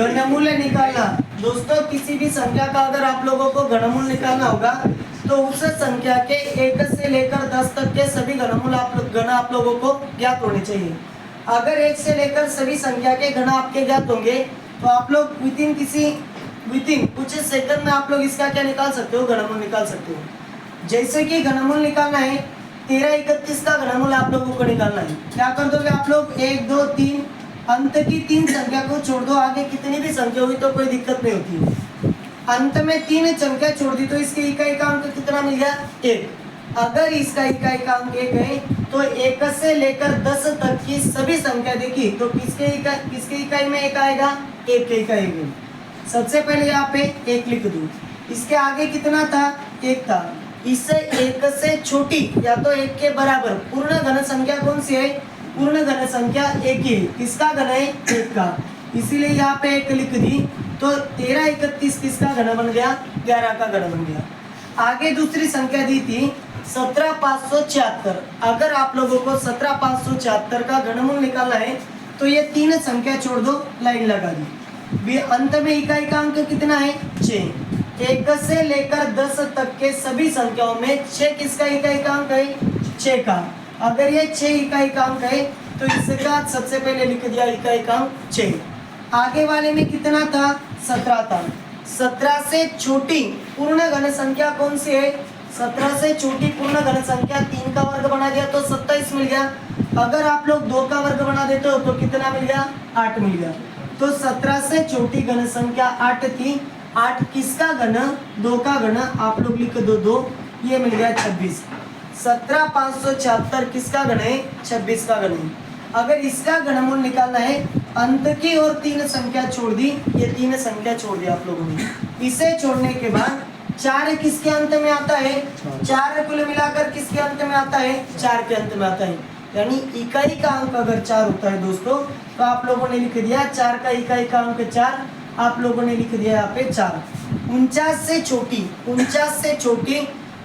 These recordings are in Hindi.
घनमूल निकालना। दोस्तों किसी भी संख्या का अगर आप लोगों को घनमूल निकालना होगा तो उस संख्या के 1 से लेकर 10 तक के सभी घन आप लोगों को ज्ञात होने चाहिए। अगर 1 से लेकर सभी संख्या के घन आपके ज्ञात होंगे तो आप लोग विदिन कुछ सेकंड में आप लोग इसका क्या निकाल सकते हो, घनमूल निकाल सकते हो। जैसे कि घनमूल निकालना है 1331 का घनमूल आप लोगों को निकालना है। क्या कर दोगे आप लोग, 1 2 3 अंत की 3 संख्या को छोड़ दो, आगे कितनी भी संख्या हुई तो कोई दिक्कत नहीं होती है। अंत में 3 संख्या छोड़ दी तो इसके इकाई का अंक कितना मिल गया, 1। अगर इसका इकाई का अंक 1 है तो 1 से लेकर 10 तक की सभी संख्या देखी तो किसके इकाई में 1 आएगा, 1 के इकाई में। सबसे पहले यहाँ पे 1 लिख दूं। इसके आगे कितना था, 1 था। इससे 1 से छोटी या तो 1 के बराबर पूर्ण घन संख्या कौन सी है, पूर्ण घन संख्या 1 ही है। किसका घन है, 1 का। इसीलिए यहाँ पे 1 लिख दी तो 1331 किसका घन बन गया, 11 का घन बन गया। आगे दूसरी संख्या दी थी 17576। अगर आप लोगों को 17576 का घनमूल निकालना है तो ये 3 संख्या छोड़ दो, लाइन लगा दी। अंत में इकाई का अंक कितना है, 6। 1 से लेकर 10 तक के सभी संख्याओं में 6 किसका इकाई का अंक है, 6 का। अगर ये 6 इकाई का अंक है तो इसका सबसे पहले लिख दिया इकाई का अंक 6। आगे वाले में कितना था, 17 था। 17 से छोटी पूर्ण घन संख्या कौन सी है, 17 से छोटी पूर्ण घन संख्या 3 का वर्ग बना दिया तो 27 मिल गया। अगर आप लोग 2 का वर्ग बना देते हो तो कितना मिल गया, 8 मिल गया। तो 17 से छोटी घन संख्या 8 थी। 8 किसका घन, 2 का घन, आप लोग लिख दो 2, ये मिल गया 26। 17576 किसका घन है, 26 का घन है। अगर इसका घनमूल निकालना है, अंत की और 3 संख्या छोड़ दी, ये 3 संख्या छोड़ दी आप लोगों ने। इसे छोड़ने के बाद 4 किसके अंत में आता है, 4 कुल मिलाकर किसके अंत में आता है, 4 के अंत में आता है। यानी इकाई का अंक अगर 4 होता है दोस्तों तो आप लोगों ने लिख दिया 4 का इकाई का अंक 4, आप लोगों ने लिख दिया यहाँ पे 4। 49 से छोटी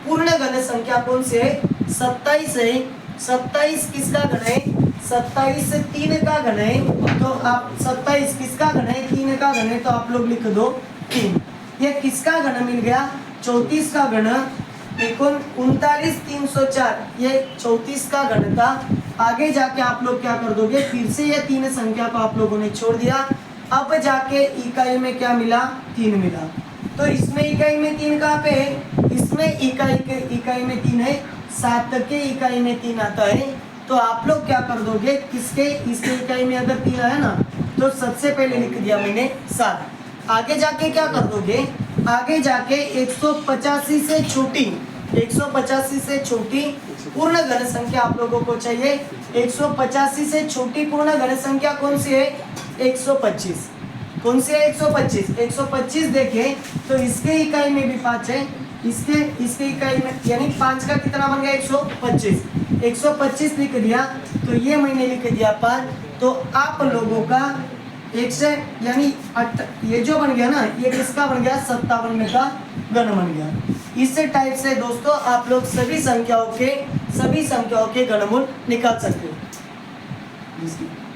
पूर्ण घन संख्या कौन से है, 27 है। 27 किसका घन है, 27 3 का घन है। तो आप 27 किसका घन है, 3 का घन है, तो आप लोग लिख दो 3। ये किसका घन मिल गया, 34 का घन। 39 304 ये 34 का घन था। आगे जाके आप लोग क्या कर दोगे, फिर से ये 3 संख्या को आप लोगों ने छोड़ दिया। अब जाके इकाई में क्या मिला, 3 मिला। तो इसमें इकाई में 3 कहाँ पे है, इसमें इकाई में 3 है। 7 के इकाई में 3 आता है तो आप लोग क्या कर दोगे, इसके इकाई में अगर 3 आया ना तो सबसे पहले लिख दिया मैंने 7। आगे जाके क्या कर दोगे, आगे जाके 185 से छोटी पूर्ण घन संख्या आप लोगों को चाहिए। 185 से छोटी पूर्ण घन संख्या कौन सी है, 125। कौन सी है, 125। 125 देखें तो इसके इकाई में भी 5 है, इसके इकाई में यानी 5 का कितना बन गया, 125। 125 लिख दिया तो ये मैंने लिख दिया 5। तो आप लोगों का 1 से यानी ये जो बन गया ना, ये किसका बन गया, 57 का घन बन गया। इस टाइप से दोस्तों आप लोग सभी संख्याओं के घनमूल निकाल सकते हो।